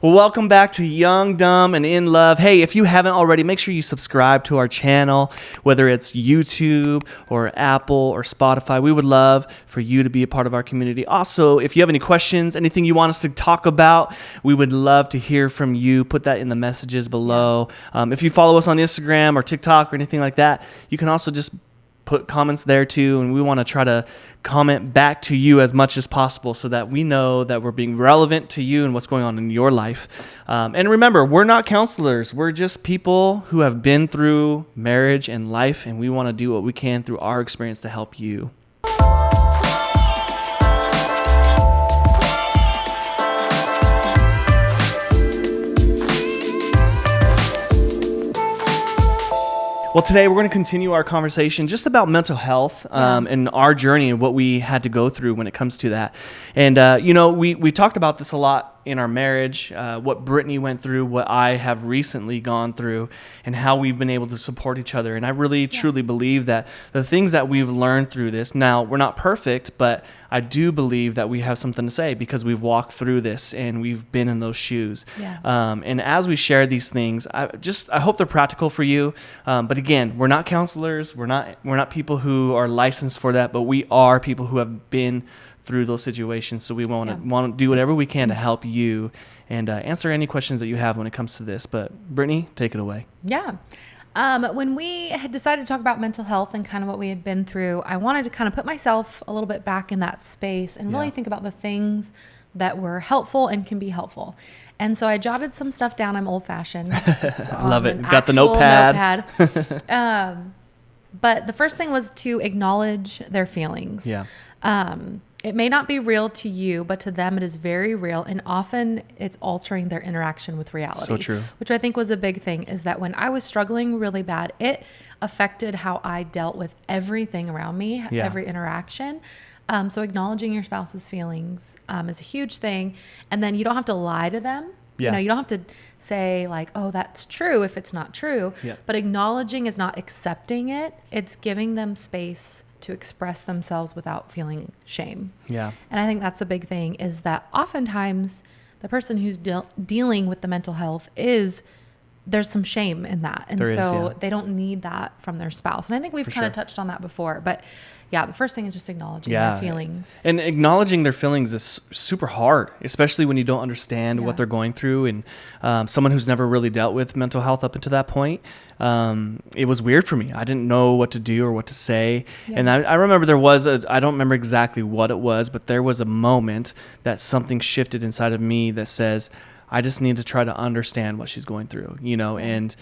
Well, welcome back to Young, Dumb, and In Love. Hey, if you haven't already, make sure you subscribe to our channel, whether it's YouTube or Apple or Spotify. We would love for you to be a part of our community. Also, if you have any questions, anything you want us to talk about, we would love to hear from you. Put that in the messages below. If you follow us on Instagram or TikTok or anything like that, you can also just put comments there too, and we want to try to comment back to you as much as possible so that we know that we're being relevant to you and what's going on in your life. And remember, we're not counselors. We're just people who have been through marriage and life, and we want to do what we can through our experience to help you. Well, today we're going to continue our conversation just about mental health and our journey and what we had to go through when it comes to that. And, we talked about this a lot in our marriage, what Brittany went through, what I have recently gone through, and how we've been able to support each other. And I really, truly believe that the things that we've learned through this, now we're not perfect, but I do believe that we have something to say because we've walked through this and we've been in those shoes. Yeah. And as we share these things, I hope they're practical for you. But again, we're not counselors. We're not people who are licensed for that, but we are people who have been through those situations. So we want to do whatever we can to help you and answer any questions that you have when it comes to this. But Brittany, take it away. Yeah. When we had decided to talk about mental health and kind of what we had been through, I wanted to kind of put myself a little bit back in that space and really think about the things that were helpful and can be helpful. And so I jotted some stuff down. I'm old fashioned. Love it. Got the notepad. But the first thing was to acknowledge their feelings. Yeah. It may not be real to you, but to them it is very real. And often it's altering their interaction with reality. So true. Which I think was a big thing, is that when I was struggling really bad, it affected how I dealt with everything around me, every interaction. So acknowledging your spouse's feelings is a huge thing. And then you don't have to lie to them. Yeah. You don't have to say like, oh, that's true if it's not true. Yeah. But acknowledging is not accepting it. It's giving them space to express themselves without feeling shame. Yeah. And I think that's the big thing, is that oftentimes the person who's dealing with the mental health there's some shame in that. And they don't need that from their spouse. And I think we've kind of touched on that before, but yeah, the first thing is just acknowledging their feelings. And acknowledging their feelings is super hard, especially when you don't understand what they're going through. And someone who's never really dealt with mental health up until that point, it was weird for me. I didn't know what to do or what to say. Yeah. And I remember I don't remember exactly what it was, but there was a moment that something shifted inside of me that says, I just need to try to understand what she's going through, and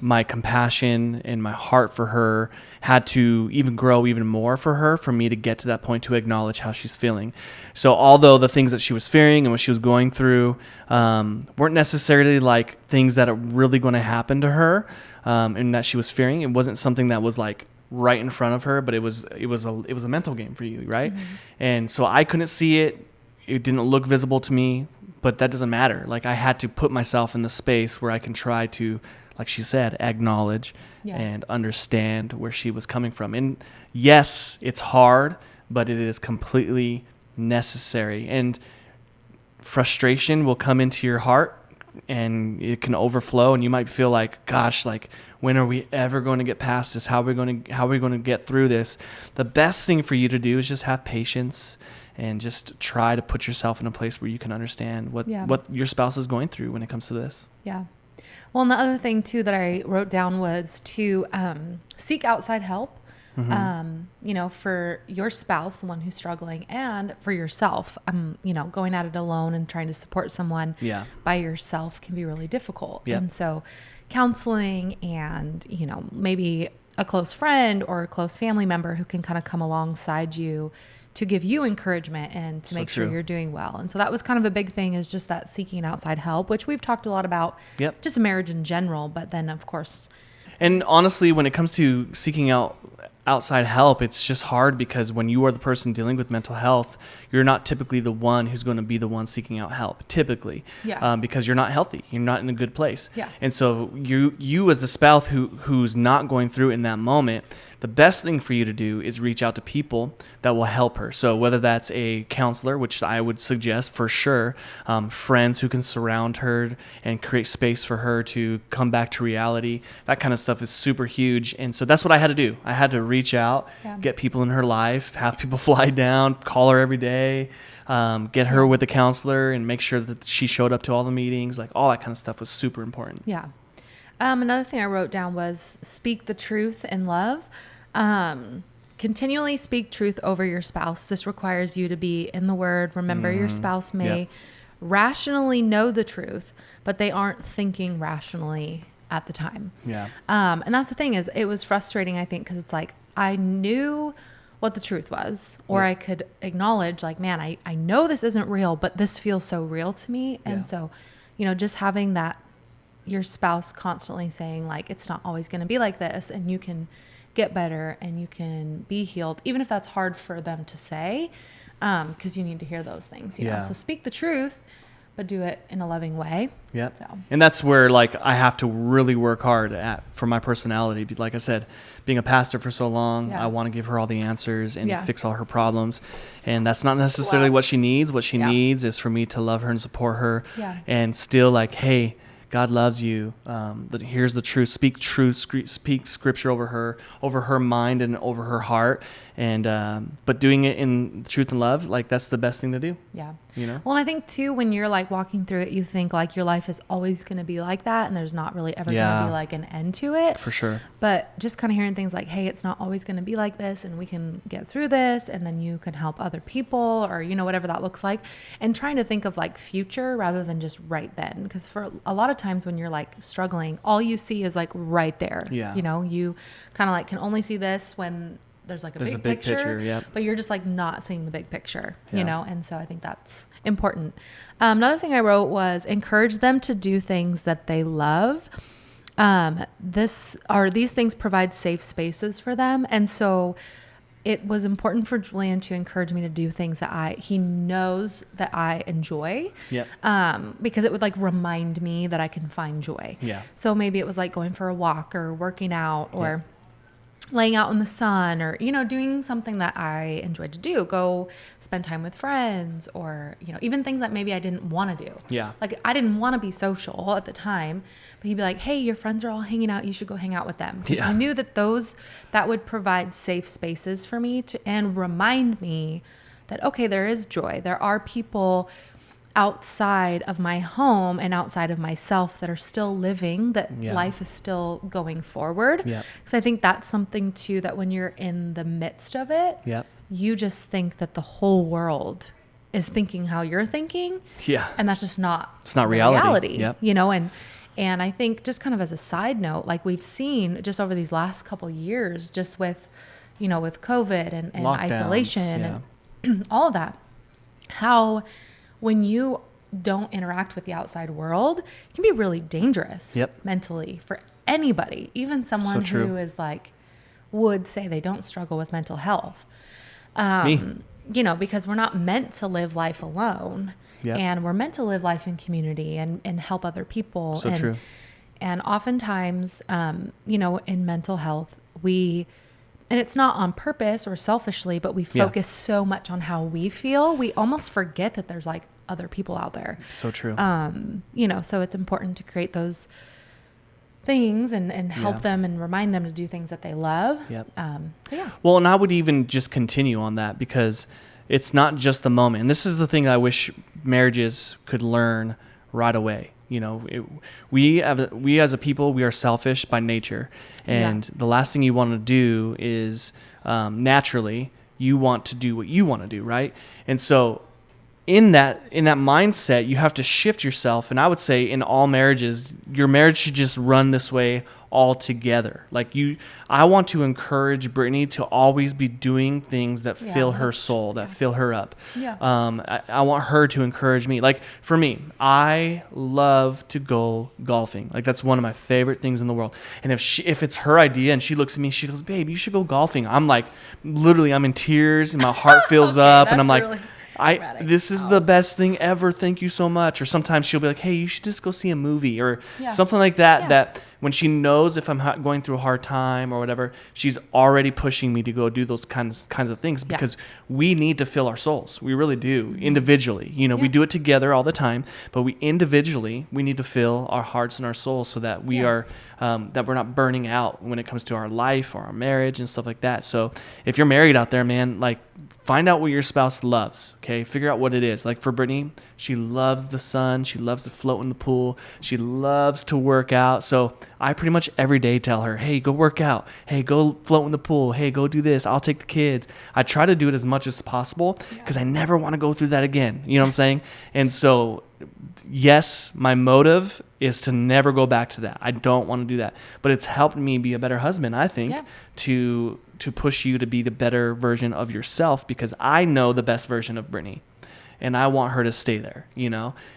my compassion and my heart for her had to even grow even more for me to get to that point to acknowledge how she's feeling. So although the things that she was fearing and what she was going through weren't necessarily like things that are really going to happen to her and that she was fearing, it wasn't something that was like right in front of her, but it was a mental game for you, right? Mm-hmm. And so I couldn't see it. It didn't look visible to me. But that doesn't matter. Like, I had to put myself in the space where I can try to, like she said, acknowledge and understand where she was coming from. And yes, it's hard, but it is completely necessary. And frustration will come into your heart and it can overflow. And you might feel like, gosh, like, when are we ever going to get past this? How are we going to get through this? The best thing for you to do is just have patience and just try to put yourself in a place where you can understand what your spouse is going through when it comes to this. Yeah. Well, and the other thing too that I wrote down was to seek outside help, for your spouse, the one who's struggling, and for yourself. Going at it alone and trying to support someone by yourself can be really difficult. Yeah. And so counseling and, maybe a close friend or a close family member who can kind of come alongside you to give you encouragement and to make sure you're doing well. And so that was kind of a big thing, is just that seeking outside help, which we've talked a lot about, just marriage in general, but then of course. And honestly, when it comes to seeking outside help, it's just hard because when you are the person dealing with mental health, you're not typically the one who's going to be the one seeking out help, typically, because you're not healthy. You're not in a good place. Yeah. And so you as a spouse who's not going through it in that moment, the best thing for you to do is reach out to people that will help her. So whether that's a counselor, which I would suggest for sure, friends who can surround her and create space for her to come back to reality, that kind of stuff is super huge. And so that's what I had to do. I had to reach out, get people in her life, have people fly down, call her every day, get her with the counselor and make sure that she showed up to all the meetings. Like all that kind of stuff was super important. Yeah. Another thing I wrote down was speak the truth in love. Continually speak truth over your spouse. This requires you to be in the Word. Remember, your spouse may rationally know the truth, but they aren't thinking rationally at the time. Yeah. And that's the thing is, it was frustrating, I think, because it's like I knew what the truth was, or I could acknowledge like, man, I know this isn't real, but this feels so real to me. And so, just having that, your spouse constantly saying like, it's not always going to be like this, and you can get better and you can be healed, even if that's hard for them to say, because you need to hear those things, you know. So speak the truth, but do it in a loving way. Yeah. So. And that's where like I have to really work hard for my personality. Like I said, being a pastor for so long, I want to give her all the answers and fix all her problems. And that's not necessarily what she needs. What she needs is for me to love her and support her and still like, hey, God loves you. Here's the truth. Speak truth. Speak scripture over her mind and over her heart. And but doing it in truth and love, like that's the best thing to do. Yeah. You know. Well, and I think too, when you're like walking through it, you think like your life is always going to be like that, and there's not really ever going to be like an end to it. For sure. But just kind of hearing things like, hey, it's not always going to be like this, and we can get through this, and then you can help other people, or whatever that looks like, and trying to think of like future rather than just right then, because for a lot of times when you're like struggling, all you see is like right there. Yeah. You kind of like can only see this when there's like a big picture, but you're just like not seeing the big picture, and so I think that's important. Another thing I wrote was encourage them to do things that they love. These things provide safe spaces for them, and so it was important for Julian to encourage me to do things that he knows that I enjoy. Because it would like remind me that I can find joy. So maybe it was like going for a walk or working out or laying out in the sun, or doing something that I enjoyed to do, go spend time with friends, or even things that maybe I didn't want to do. Like I didn't want to be social at the time, but he'd be like, hey, your friends are all hanging out, you should go hang out with them, because I knew that would provide safe spaces for me and remind me that okay, there is joy, there are people outside of my home and outside of myself that are still living, that life is still going forward. Because I think that's something too, that when you're in the midst of it, you just think that the whole world is thinking how you're thinking. And that's just it's not reality. And I think just kind of as a side note, like we've seen just over these last couple of years, just with, with COVID and isolation and all of that, how when you don't interact with the outside world, it can be really dangerous mentally for anybody, even someone who is like, would say they don't struggle with mental health. Because we're not meant to live life alone, and we're meant to live life in community and help other people. True. And oftentimes, in mental health, and it's not on purpose or selfishly, but we focus so much on how we feel, we almost forget that there's like other people out there. So true. So it's important to create those things and help them and remind them to do things that they love. Well, and I would even just continue on that, because it's not just the moment. And this is the thing I wish marriages could learn right away. We as a people, we are selfish by nature, and the last thing you want to do is naturally you want to do what you want to do, right? And so in that mindset, you have to shift yourself. And I would say in all marriages, your marriage should just run this way all together. I want to encourage Brittany to always be doing things that fill her soul, that fill her up. I want her to encourage me. Like for me, I love to go golfing. Like that's one of my favorite things in the world. And if it's her idea and she looks at me, she goes, babe, you should go golfing. I'm like, literally, I'm in tears and my heart fills up, and I'm like, This is the best thing ever. Thank you so much. Or sometimes she'll be like, hey, you should just go see a movie or something like that. Yeah. That when she knows if I'm going through a hard time or whatever, she's already pushing me to go do those kinds of things because we need to fill our souls. We really do individually. We do it together all the time, but we individually, we need to fill our hearts and our souls so that we are, that we're not burning out when it comes to our life or our marriage and stuff like that. So if you're married out there, man, like, find out what your spouse loves, okay? Figure out what it is. Like for Brittany, she loves the sun. She loves to float in the pool. She loves to work out. So I pretty much every day tell her, hey, go work out. Hey, go float in the pool. Hey, go do this. I'll take the kids. I try to do it as much as possible because I never want to go through that again. You know what I'm saying? And so, yes, my motive is to never go back to that. I don't want to do that. But it's helped me be a better husband, I think, to push you to be the better version of yourself because I know the best version of Brittany and I want her to stay there,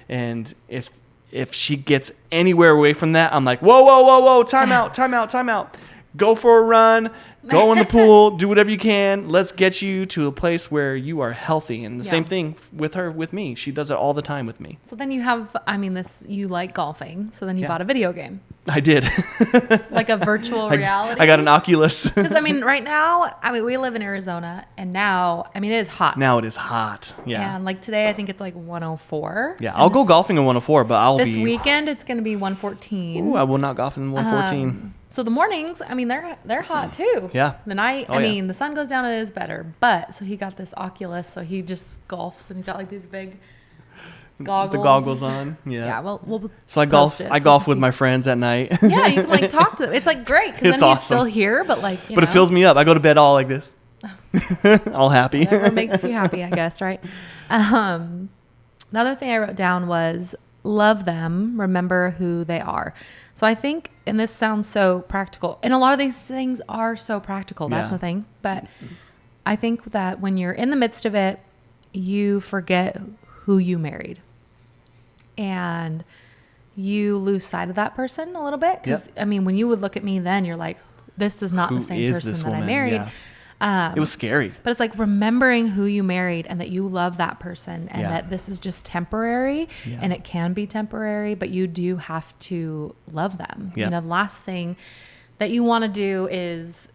and if she gets anywhere away from that, I'm like, whoa, time out. Go for a run, go in the pool, do whatever you can. Let's get you to a place where you are healthy. And the same thing with me. She does it all the time with me. So then you have, you like golfing. So then you bought a video game. I did. Like a virtual reality. I got an Oculus. Because right now, we live in Arizona and now, it is hot. Now it is hot. Yeah. And like today, I think it's like 104. Yeah. I'll go golfing in 104, but this weekend, it's going to be 114. Ooh, I will not golf in 114. So the mornings, they're hot too. Yeah. The night, the sun goes down, it is better. But so he got this Oculus, so he just golfs and he's got like these big goggles. The goggles on. Yeah. Yeah. Well, we'll so I golf with my friends at night. Yeah, you can like talk to them. It's like great because then he's still here, but like but it fills me up. I go to bed all like this, all happy. Whatever makes you happy, I guess, right? Another thing I wrote down was love them, remember who they are. So I think, and this sounds so practical, and a lot of these things are so practical. That's the thing. But I think that when you're in the midst of it, you forget who you married. And you lose sight of that person a little bit. Because, when you would look at me then, you're like, this is not the same person that I married. Yeah. It was scary. But it's like remembering who you married and that you love that person and that this is just temporary and it can be temporary, but you do have to love them. Yeah. The last thing that you want to do is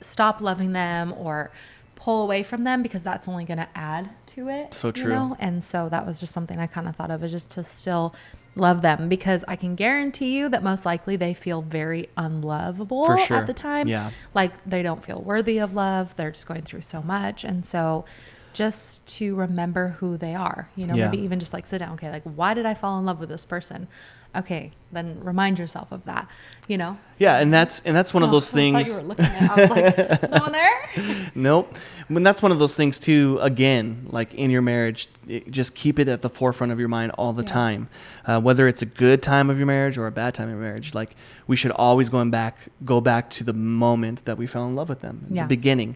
stop loving them or pull away from them because that's only going to add to it. So true. And so that was just something I kind of thought of, is just to still love them, because I can guarantee you that most likely they feel very unlovable at the time. Yeah. Like they don't feel worthy of love. They're just going through so much. And so just to remember who they are, maybe even just like sit down. Okay. Like, why did I fall in love with this person? Okay. Then remind yourself of that, Yeah. And that's one of those things. I thought you were looking at, I was like, is someone there? Nope. When that's one of those things too, again, like in your marriage, just keep it at the forefront of your mind all the time. Whether it's a good time of your marriage or a bad time of your marriage, like we should always go back to the moment that we fell in love with them, the beginning,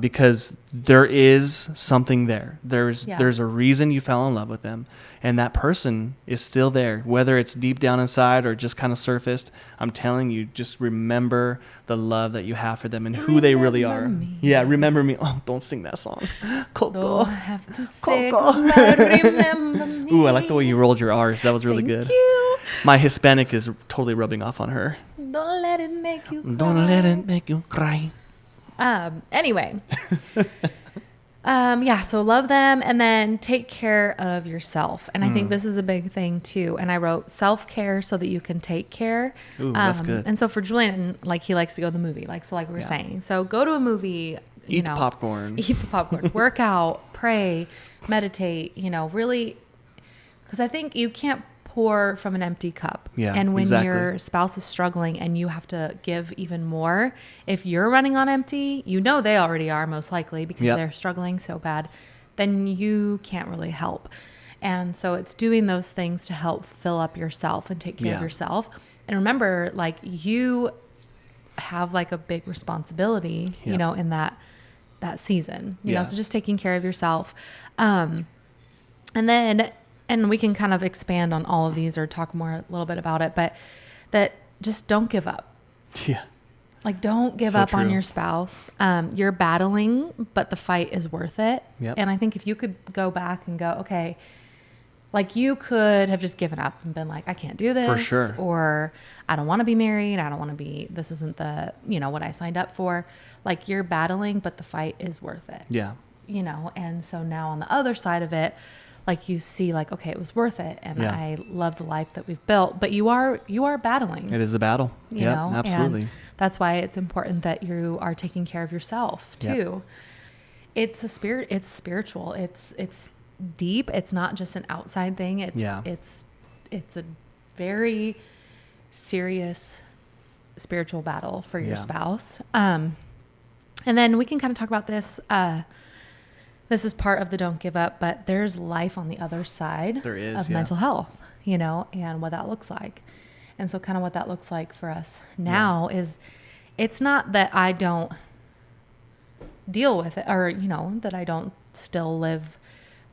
because there is something there. There's a reason you fell in love with them, and that person is still there, whether it's deep down inside or just kind of surfaced. I'm telling you, just remember the love that you have for them and who they really are. Me. Yeah, remember me. Oh, don't sing that song. Coco. Don't have to say goodbye, remember me. Ooh, I like the way you rolled your R's. That was really good. Thank you. My Hispanic is totally rubbing off on her. Don't let it make you cry. Don't let it make you cry. Anyway. So love them and then take care of yourself. And I think this is a big thing too. And I wrote self-care so that you can take care. Ooh, that's good. And so for Julian, like he likes to go to the movie, like we were saying. So go to a movie, eat the popcorn, work out, pray, meditate, really, because I think you can't pour from an empty cup. Yeah, and when your spouse is struggling and you have to give even more, if you're running on empty, they already are most likely because they're struggling so bad, then you can't really help. And so it's doing those things to help fill up yourself and take care of yourself. And remember, like you have like a big responsibility, in that season, so just taking care of yourself. And we can kind of expand on all of these or talk more a little bit about it, but that just don't give up. Yeah. Like, don't give up on your spouse. You're battling, but the fight is worth it. Yep. And I think if you could go back and go, okay, like you could have just given up and been like, I can't do this. For sure. Or I don't want to be married. I don't want to be, this isn't the, what I signed up for. Like, you're battling, but the fight is worth it. Yeah. And so now on the other side of it, like, you see like, okay, it was worth it. And I love the life that we've built, but you are battling. It is a battle. Yeah, absolutely. And that's why it's important that you are taking care of yourself too. Yep. It's spiritual. It's deep. It's not just an outside thing. It's a very serious spiritual battle for your spouse. And then we can kind of talk about this. This is part of the don't give up, but there's life on the other side of mental health, and what that looks like. And so kind of what that looks like for us now is, it's not that I don't deal with it, or, that I don't still live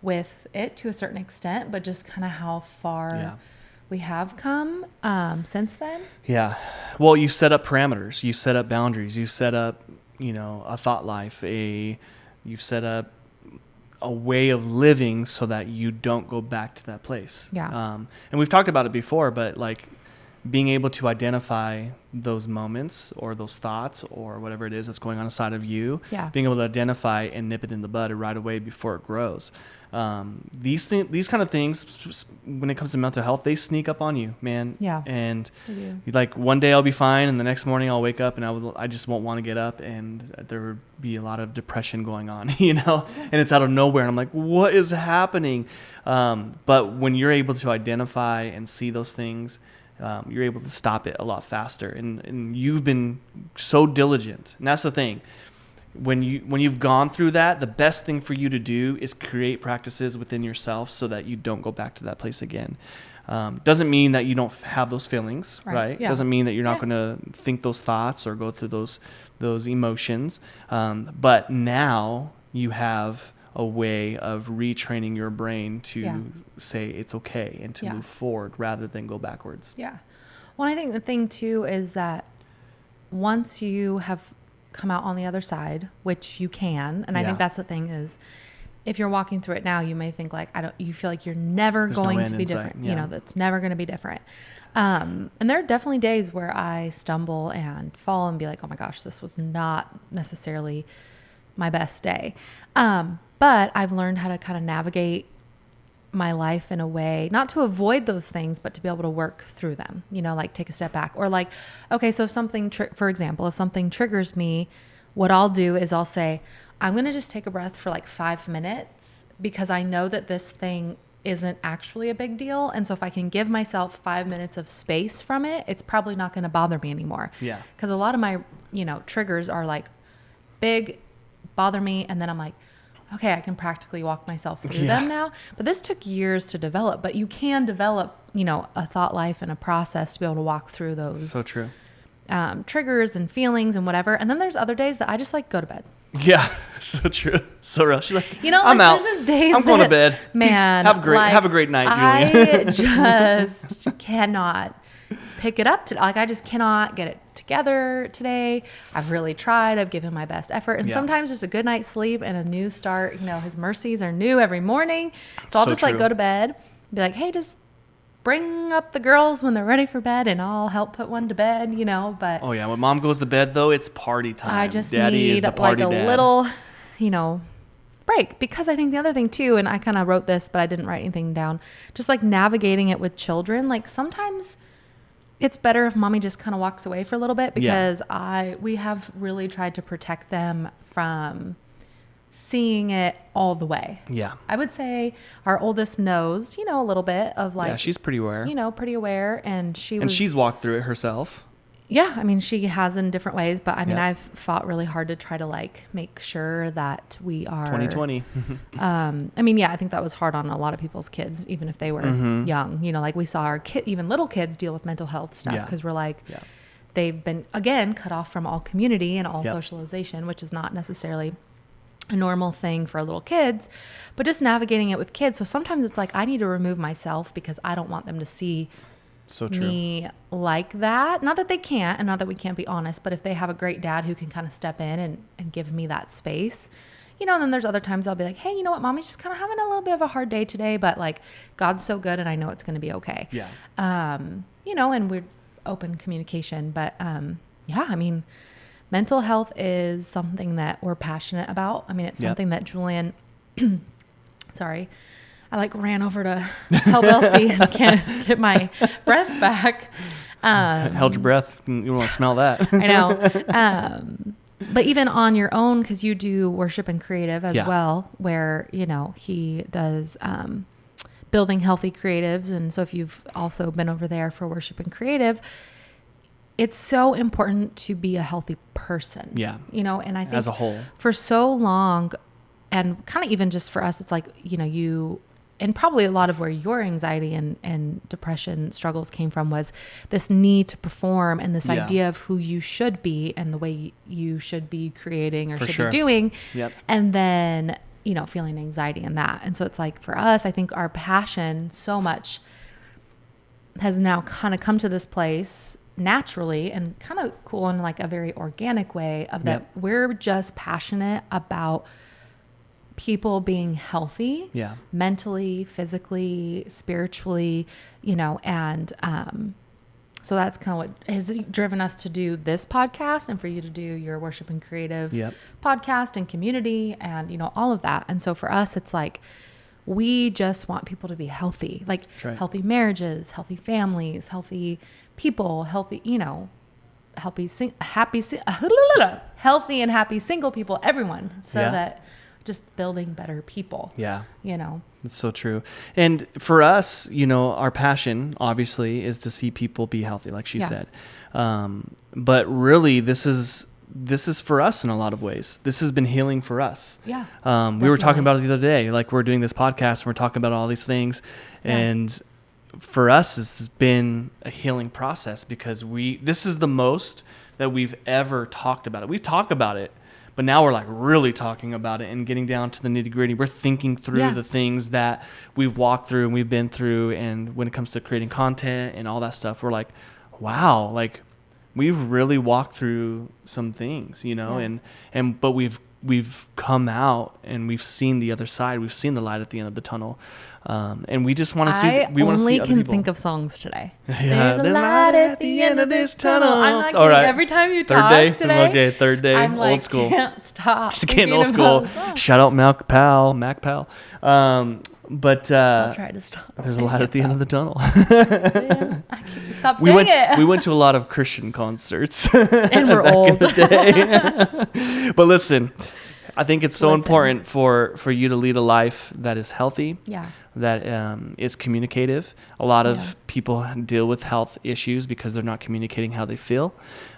with it to a certain extent, but just kind of how far we have come since then. Yeah. Well, you set up parameters, you set up boundaries, you set up, a thought life, you've set up a way of living so that you don't go back to that place. Yeah. And we've talked about it before, but like being able to identify those moments or those thoughts or whatever it is that's going on inside of you, being able to identify and nip it in the bud right away before it grows. These kind of things, when it comes to mental health, they sneak up on you, man. Yeah. And like one day I'll be fine, and the next morning I'll wake up and I just won't want to get up, and there would be a lot of depression going on, and it's out of nowhere, and I'm like, what is happening? But when you're able to identify and see those things, you're able to stop it a lot faster, and you've been so diligent, and that's the thing. When you've gone through that, the best thing for you to do is create practices within yourself so that you don't go back to that place again. Doesn't mean that you don't have those feelings, right? Yeah. Doesn't mean that you're not going to think those thoughts or go through those emotions. But now you have a way of retraining your brain to say it's okay and to move forward rather than go backwards. Yeah. Well, I think the thing too is that once you have come out on the other side, which you can, and I think that's the thing is, if you're walking through it now, you may think like, you feel like you're never going to be different. That's never going to be different. And there are definitely days where I stumble and fall and be like, oh my gosh, this was not necessarily my best day. But I've learned how to kind of navigate my life in a way, not to avoid those things, but to be able to work through them, like take a step back, or like, okay, so if something, for example, if something triggers me, what I'll do is I'll say, I'm going to just take a breath for like 5 minutes, because I know that this thing isn't actually a big deal. And so if I can give myself 5 minutes of space from it, it's probably not going to bother me anymore. Yeah. Because a lot of my, triggers are like big, bother me. And then I'm like, okay, I can practically walk myself through them now. But this took years to develop. But you can develop, a thought life and a process to be able to walk through those. So true. Triggers and feelings and whatever. And then there's other days that I just like go to bed. Yeah, so true. So real. She's like, I'm out. There's just days I'm going to bed. Man, Peace. Have a great night, Julian. I just cannot pick it up. I just cannot get it together today. I've really tried. I've given my best effort. And sometimes just a good night's sleep and a new start. His mercies are new every morning. So I'll just like go to bed, be like, hey, just bring up the girls when they're ready for bed, and I'll help put one to bed, but oh yeah, when mom goes to bed though, it's party time. I just Daddy need is the party like a dad. little, break, because I think the other thing too, and I kind of wrote this, but I didn't write anything down, just like navigating it with children. Like sometimes it's better if mommy just kind of walks away for a little bit, because we have really tried to protect them from seeing it all the way. Yeah. I would say our oldest knows, a little bit of like, yeah, she's pretty aware, and she's walked through it herself. Yeah. I mean, she has in different ways, but I mean, I've fought really hard to try to like make sure that we are 2020. I mean, I think that was hard on a lot of people's kids, even if they were young, like we saw our even little kids deal with mental health stuff, because we're like, they've been, again, cut off from all community and all socialization, which is not necessarily a normal thing for little kids, but just navigating it with kids. So sometimes it's like, I need to remove myself because I don't want them to see So true. me like that. Not that they can't, and not that we can't be honest, but if they have a great dad who can kind of step in and give me that space, you know, and then there's other times I'll be like, hey, you know what, mommy's just kind of having a little bit of a hard day today, but like God's so good and I know it's going to be okay. Yeah. You know, and we're open communication, but yeah, I mean, mental health is something that we're passionate about. I mean, it's something that Julian, sorry, I like ran over to help Elsie and can't get my breath back. Held your breath. You want to smell that. I know. But even on your own, because you do worship and creative as well, where, you know, he does building healthy creatives. And so if you've also been over there for worship and creative, it's so important to be a healthy person. Yeah. You know, and I think as a whole, for so long, and kind of even just for us, it's like, you know, and probably a lot of where your anxiety and depression struggles came from was this need to perform and this idea of who you should be and the way you should be creating or should be doing. Yep. And then, you know, feeling anxiety in that. And so it's like for us, I think our passion so much has now kind of come to this place naturally and kind of cool in like a very organic way of that we're just passionate about people being healthy, mentally, physically, spiritually, you know, and so that's kind of what has driven us to do this podcast and for you to do your worship and creative podcast and community and, you know, all of that. And so for us, it's like, we just want people to be healthy, like healthy marriages, healthy families, healthy people, healthy, you know, healthy and happy single people, everyone, so that just building better people. Yeah. You know, it's so true. And for us, you know, our passion obviously is to see people be healthy, like she said. But really this is for us in a lot of ways. This has been healing for us. Yeah. We were talking about it the other day, like we're doing this podcast and we're talking about all these things. And for us, this has been a healing process because this is the most that we've ever talked about it. We've talked about it, but now we're like really talking about it and getting down to the nitty gritty. We're thinking through the things that we've walked through and we've been through. And when it comes to creating content and all that stuff, we're like, wow, like we've really walked through some things, you know, but we've come out and we've seen the other side. We've seen the light at the end of the tunnel. And we just want to see, we want to see other people. I only can think of songs today. There's a light at the end of this tunnel. I'm not kidding. All right. Every time you talk today. Okay, third day. I'm like, old school. Can't stop. Just getting old school. Shout out Mac Pal. But I'll try to stop. There's a light at the end of the tunnel. I can't stop saying it. We went to a lot of Christian concerts. And we're old. In the day. But listen, I think it's so important for you to lead a life that is healthy, that is communicative. A lot of people deal with health issues because they're not communicating how they feel.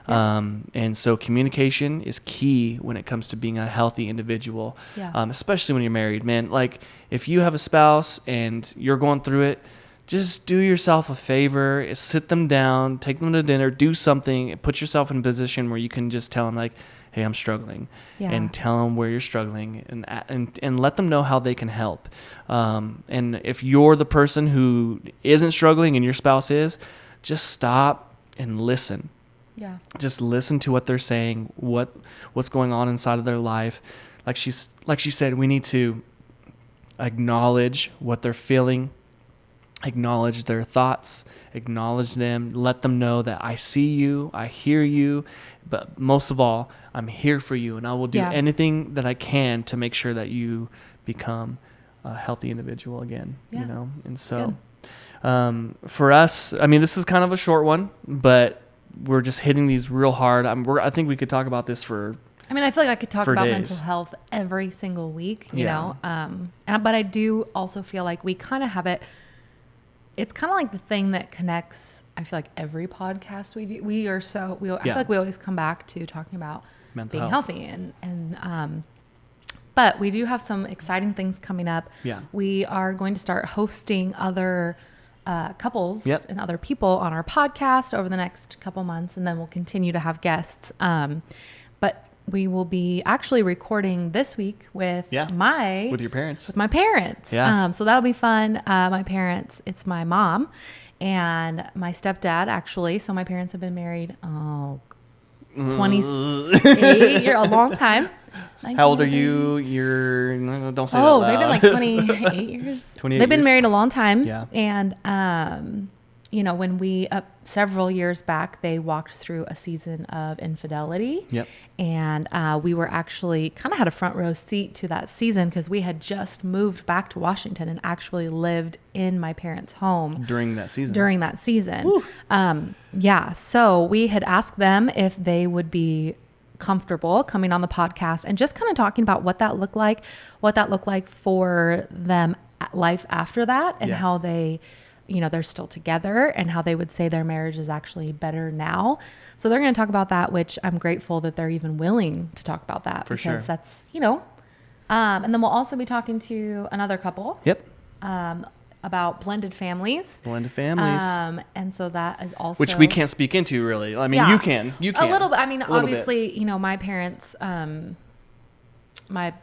And so communication is key when it comes to being a healthy individual, especially when you're married, man. Like if you have a spouse and you're going through it, just do yourself a favor, sit them down, take them to dinner, do something, put yourself in a position where you can just tell them like, hey, I'm struggling, and tell them where you're struggling and let them know how they can help. And if you're the person who isn't struggling and your spouse is, just stop and listen. Yeah. Just listen to what they're saying, what's going on inside of their life. Like she said, we need to acknowledge what they're feeling, acknowledge their thoughts, acknowledge them, let them know that I see you, I hear you, but most of all, I'm here for you, and I will do anything that I can to make sure that you become a healthy individual again, you know? And so for us, I mean, this is kind of a short one, but we're just hitting these real hard. I think we could talk about this for I mean, I feel like I could talk about days. mental health every single week, you know? But I do also feel like we kind of have it. It's kind of like the thing that connects, I feel like every podcast we do. I feel like we always come back to talking about mental being healthy and but we do have some exciting things coming up. Yeah. We are going to start hosting other couples and other people on our podcast over the next couple months, and then we'll continue to have guests. But we will be actually recording this week with your parents. With my parents. Yeah. So that'll be fun. My parents, it's my mom And my stepdad, actually, so my parents have been married, 28 years, a long time. How old are you? Don't say that loud. They've been like 28 years. 28 They've been years. married a long time. Yeah. And, when we, several years back, they walked through a season of infidelity. Yep. And we were actually kind of had a front row seat to that season because we had just moved back to Washington and actually lived in my parents' home During that season. So we had asked them if they would be comfortable coming on the podcast and just kind of talking about what that looked like for them, life after that, and how they, they're still together and how they would say their marriage is actually better now. So they're going to talk about that, which I'm grateful that they're even willing to talk about that because that's, and then we'll also be talking to another couple. Yep. About blended families. And so that is also... Which we can't speak into, really. I mean, you can. A little bit. I mean, obviously, my parents, my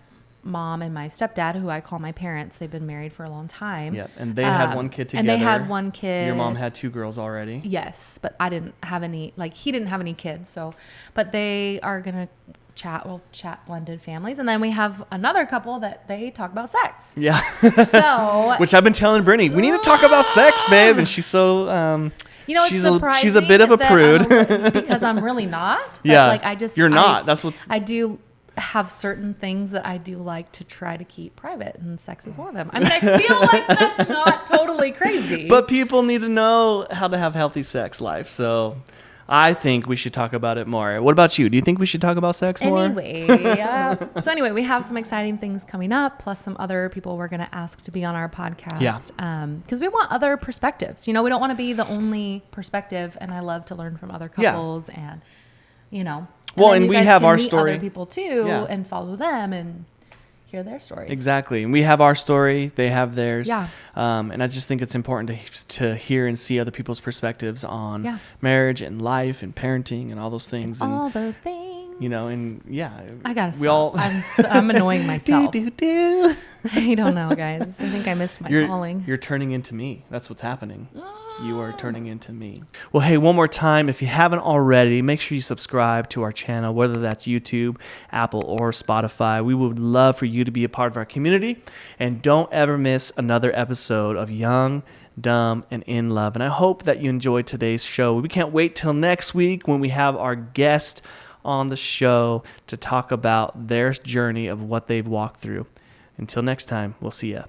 mom and my stepdad, who I call my parents, they've been married for a long time. Yeah, and they had one kid together. And they had one kid. Your mom had 2 girls already. Yes, but I didn't have any, he didn't have any kids. So, but they are going to we'll chat blended families. And then we have another couple that they talk about sex. Yeah. So, which I've been telling Brittany, we need to talk about sex, babe. And she's so, it's surprising she's a bit of a prude. Because I'm really not. But you're not. That's what I do have certain things that I do like to try to keep private, and sex is one of them. I mean, I feel like that's not totally crazy. But people need to know how to have healthy sex life. So I think we should talk about it more. What about you? Do you think we should talk about sex more? Anyway, we have some exciting things coming up, plus some other people we're going to ask to be on our podcast. Yeah. Because we want other perspectives. We don't want to be the only perspective, and I love to learn from other couples and, And we have our story. Other people too, and follow them and hear their stories. Exactly. And we have our story. They have theirs. Yeah. And I just think it's important to hear and see other people's perspectives on marriage and life and parenting and all those things. And all the things. I gotta stop. I'm annoying myself. I don't know, guys. I think I missed my calling. You're turning into me. That's what's happening. You are turning into me. Well, hey, one more time, if you haven't already, make sure you subscribe to our channel, whether that's YouTube, Apple, or Spotify. We would love for you to be a part of our community. And don't ever miss another episode of Young, Dumb, and in Love. And I hope that you enjoyed today's show. We can't wait till next week when we have our guest on the show to talk about their journey of what they've walked through. Until next time, we'll see ya.